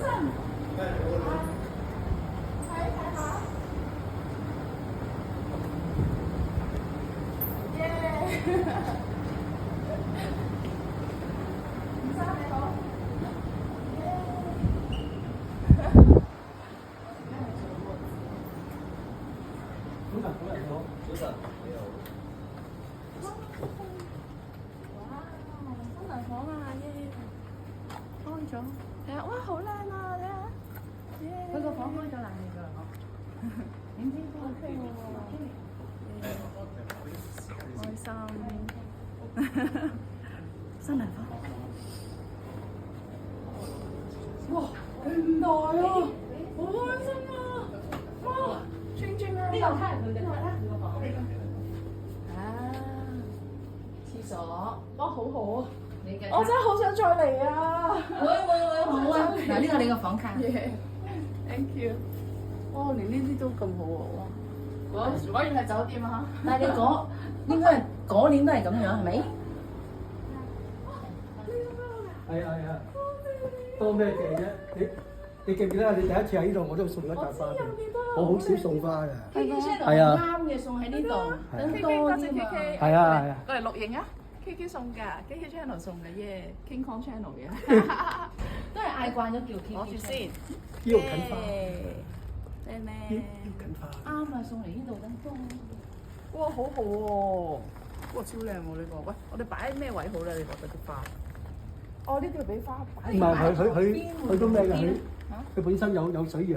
晨。睇下。耶！吳生你好。早晨好，早晨你好。哇！新娘房啊，耶！開咗，睇下，哇，好靚啊，睇下。耶！佢個房開咗冷氣㗎啦，點知都 OK 喎。開心。新娘房。哇！咁大啊！好開心啊！哇！轉轉啊！呢個睇佢嘅個房。啊！廁所，哇，好好啊！你嘅我真係好想再嚟啊！會好啊！嗱，呢個你個房卡。耶 Thank you。哇，連呢啲都咁好喎！哇，果然係酒店啊！但係你應該係嗰年都係咁樣係咪？係啊，多咩嘅啫？你記唔記得你第一次喺呢度我都送咗一扎花俾你？我好少送花㗎。係啊啱嘅送喺呢度，等 K 多 K 多謝啲 K 嘛。 K。係啊，過嚟錄影啊！K K 送㗎，K K channel 送嘅耶，King Kong channel 嘅。都係嗌慣咗叫 K。攞住先。呢度近花，靚呢咩？近花。啱啊，送嚟呢度等多。哇，好好喎！哇，超靚喎呢個。喂，我哋擺咩位好咧？你覺得啲花？哦，呢度俾花擺。唔係佢都咩嘅佢本身有水源。